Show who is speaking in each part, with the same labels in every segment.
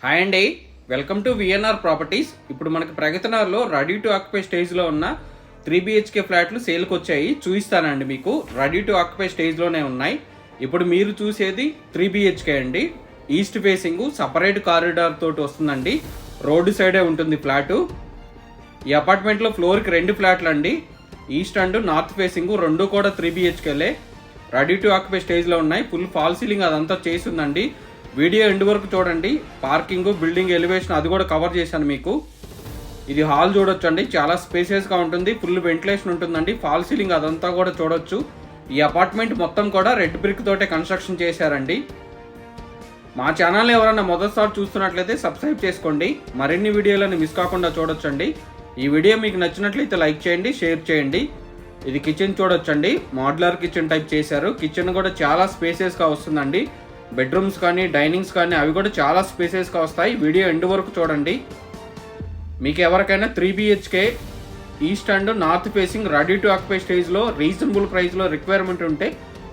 Speaker 1: Hi అండి, welcome to VNR properties. ఇప్పుడు మనకి ప్రగతినగర్లో రెడీ టు ఆక్యుపై స్టేజ్లో ఉన్న 3 BHK ఫ్లాట్లు సేల్కి వచ్చాయి. చూపిస్తానండి మీకు. రెడీ టు ఆక్యుపై స్టేజ్లోనే ఉన్నాయి. ఇప్పుడు మీరు చూసేది 3 BHK అండి. ఈస్ట్ ఫేసింగ్ సపరేట్ కారిడార్ తోటి వస్తుందండి. రోడ్డు సైడే ఉంటుంది ఫ్లాటు. ఈ అపార్ట్మెంట్లో ఫ్లోర్కి 2 ఫ్లాట్లు అండి. ఈస్ట్ అండ్ నార్త్ ఫేసింగ్ రెండు కూడా 3 BHKలే. రెడీ టు ఆక్యుపై స్టేజ్లో ఉన్నాయి. ఫుల్ ఫాల్ సీలింగ్ అదంతా చేసిందండి. వీడియో ఎండ్ వరకు చూడండి. పార్కింగ్, బిల్డింగ్ ఎలివేషన్ అది కూడా కవర్ చేశాను మీకు. ఇది హాల్ చూడొచ్చు అండి, చాలా స్పేసియస్గా ఉంటుంది. ఫుల్ వెంటిలేషన్ ఉంటుందండి. ఫాల్ సీలింగ్ అదంతా కూడా చూడొచ్చు. ఈ అపార్ట్మెంట్ మొత్తం కూడా రెడ్ బ్రిక్ తోటే కన్స్ట్రక్షన్ చేశారండి. మా ఛానల్ ఎవరైనా మొదటిసారి చూస్తున్నట్లయితే సబ్స్క్రైబ్ చేసుకోండి. మరిన్ని వీడియోలను మిస్ కాకుండా చూడొచ్చండి. ఈ వీడియో మీకు నచ్చినట్లయితే లైక్ చేయండి, షేర్ చేయండి. ఇది కిచెన్ చూడొచ్చండి. మోడ్యులర్ కిచెన్ టైప్ చేశారు. కిచెన్ కూడా చాలా స్పేసియస్గా వస్తుందండి. బెడ్రూమ్స్ కానీ డైనింగ్స్ కానీ అవి కూడా చాలా స్పేసెస్గా వస్తాయి. వీడియో ఎండ్ వరకు చూడండి. మీకు ఎవరికైనా 3 BHK east and north facing ready to occupy స్టేజ్లో రీజనబుల్ ప్రైస్లో రిక్వైర్మెంట్ ఉంటే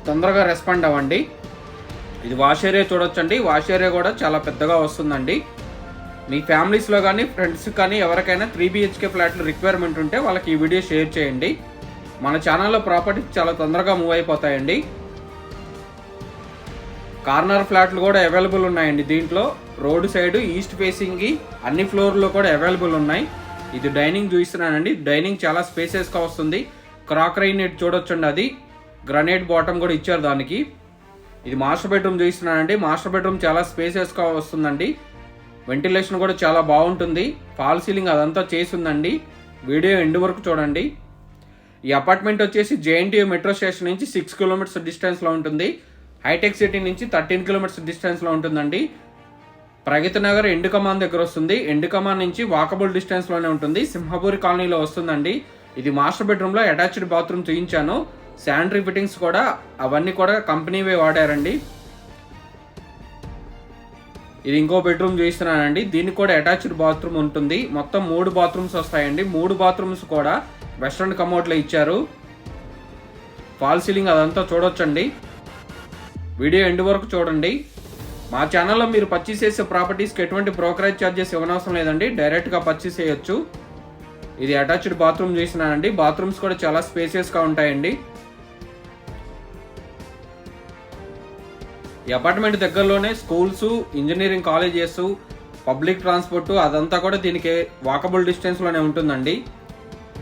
Speaker 1: తొందరగా రెస్పాండ్ అవ్వండి. ఇది వాష్ ఏరియా చూడొచ్చండి. వాష్ ఏరియా కూడా చాలా పెద్దగా వస్తుందండి. మీ ఫ్యామిలీస్లో కానీ ఫ్రెండ్స్ కానీ ఎవరికైనా 3 BHK ఫ్లాట్లు రిక్వైర్మెంట్ ఉంటే వాళ్ళకి ఈ వీడియో షేర్ చేయండి. మన ఛానల్లో ప్రాపర్టీస్ చాలా తొందరగా మూవ్ అయిపోతాయండి. కార్నర్ ఫ్లాట్లు కూడా అవైలబుల్ ఉన్నాయండి. దీంట్లో రోడ్ సైడ్ ఈస్ట్ ఫేసింగ్ అన్ని ఫ్లోర్లో కూడా అవైలబుల్ ఉన్నాయి. ఇది డైనింగ్ చూపిస్తున్నానండి. డైనింగ్ చాలా స్పేసెస్గా వస్తుంది. క్రాకరీ నెట్ చూడొచ్చండి. అది గ్రనైట్ బాటమ్ కూడా ఇచ్చారు దానికి. ఇది మాస్టర్ బెడ్రూమ్ చూపిస్తున్నానండి. మాస్టర్ బెడ్రూమ్ చాలా స్పేసెస్గా వస్తుందండి. వెంటిలేషన్ కూడా చాలా బాగుంటుంది. ఫాల్ సీలింగ్ అదంతా చేసిందండి. వీడియో ఎండ్ వరకు చూడండి. ఈ అపార్ట్మెంట్ వచ్చేసి JNTU మెట్రో స్టేషన్ నుంచి 6 కిలోమీటర్స్ డిస్టెన్స్లో ఉంటుంది. హైటెక్ సిటీ నుంచి 13 కిలోమీటర్స్ డిస్టెన్స్లో ఉంటుందండి. ప్రగతి నగర్ ఎండ్ కమాన్ దగ్గర వస్తుంది. ఎండ్ కమాన్ నుంచి వాకబుల్ డిస్టెన్స్లోనే ఉంటుంది. సింహపూరి కాలనీలో వస్తుందండి. ఇది మాస్టర్ బెడ్రూమ్లో అటాచ్డ్ బాత్రూమ్ చూపించాను. శానిటరీ ఫిట్టింగ్స్ కూడా అవన్నీ కూడా కంపెనీవే వాడారండి. ఇది ఇంకో బెడ్రూమ్ చూపిస్తున్నానండి. దీనికి కూడా అటాచ్డ్ బాత్రూమ్ ఉంటుంది. మొత్తం 3 బాత్రూమ్స్ వస్తాయండి. 3 బాత్రూమ్స్ కూడా వెస్ట్రన్ కమోడ్లో ఇచ్చారు. ఫాల్ సీలింగ్ అదంతా చూడొచ్చండి. వీడియో ఎండ్ వరకు చూడండి. మా ఛానల్లో మీరు పర్చేస్ చేసే ప్రాపర్టీస్కి ఎటువంటి బ్రోకరేజ్ ఛార్జెస్ ఇవ్వనవసరం లేదండి. డైరెక్ట్గా పర్చేస్ చేయొచ్చు. ఇది అటాచ్డ్ బాత్రూమ్ చేసినానండి. బాత్రూమ్స్ కూడా చాలా స్పేసియస్గా ఉంటాయండి. ఈ అపార్ట్మెంట్ దగ్గరలోనే schools, engineering colleges, public transport అదంతా కూడా దీనికి వాకబుల్ డిస్టెన్స్లోనే ఉంటుందండి.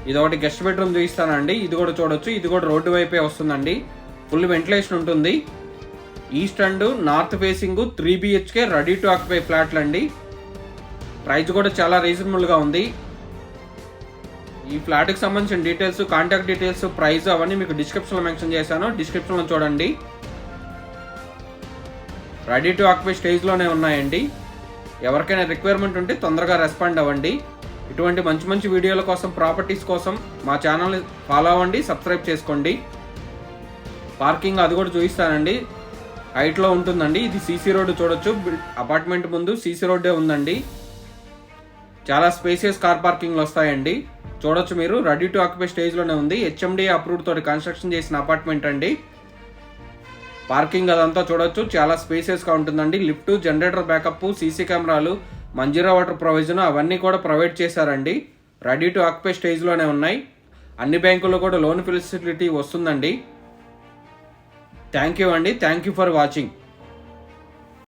Speaker 1: ఇది ఒకటి గెస్ట్ బెడ్రూమ్ చూపిస్తానండి. ఇది కూడా చూడొచ్చు. ఇది కూడా రోడ్డు వైపే వస్తుందండి. ఫుల్ వెంటిలేషన్ ఉంటుంది. East and north facing 3 BHK ready to occupy ఫ్లాట్లు అండి. ప్రైస్ కూడా చాలా రీజనబుల్గా ఉంది. ఈ ఫ్లాట్కి సంబంధించిన డీటెయిల్స్, కాంటాక్ట్ డీటెయిల్స్, ప్రైస్ అవన్నీ మీకు డిస్క్రిప్షన్లో మెన్షన్ చేశాను. డిస్క్రిప్షన్లో చూడండి. రెడీ టు ఆక్యుపై స్టేజ్లోనే ఉన్నాయండి. ఎవరికైనా రిక్వైర్మెంట్ ఉంటే తొందరగా రెస్పాండ్ అవ్వండి. ఇటువంటి మంచి మంచి వీడియోల కోసం, ప్రాపర్టీస్ కోసం మా ఛానల్ని ఫాలో అవ్వండి, సబ్స్క్రైబ్ చేసుకోండి. పార్కింగ్ అది కూడా చూపిస్తానండి. హైట్లో ఉంటుందండి. ఇది CC రోడ్డు చూడొచ్చు. అపార్ట్మెంట్ ముందు CC రోడ్డే ఉందండి. చాలా స్పేసియస్ కార్ పార్కింగ్లు వస్తాయండి. చూడొచ్చు మీరు. రెడీ టు ఆక్యుపై స్టేజ్లోనే ఉంది. HMDA అప్రూవ్డ్ తోటి కన్స్ట్రక్షన్ చేసిన అపార్ట్మెంట్ అండి. పార్కింగ్ అదంతా చూడొచ్చు. చాలా స్పేసియస్గా ఉంటుందండి. లిఫ్ట్, జనరేటర్ బ్యాకప్, CC కెమెరాలు, మంజీరా వాటర్ ప్రొవిజన్ అవన్నీ కూడా ప్రొవైడ్ చేశారండి. రెడీ టు ఆక్యుపై స్టేజ్లోనే ఉన్నాయి. అన్ని బ్యాంకుల్లో కూడా లోన్ ఫెసిలిటీ వస్తుందండి. థ్యాంక్ యూ అండి. Thank you for watching.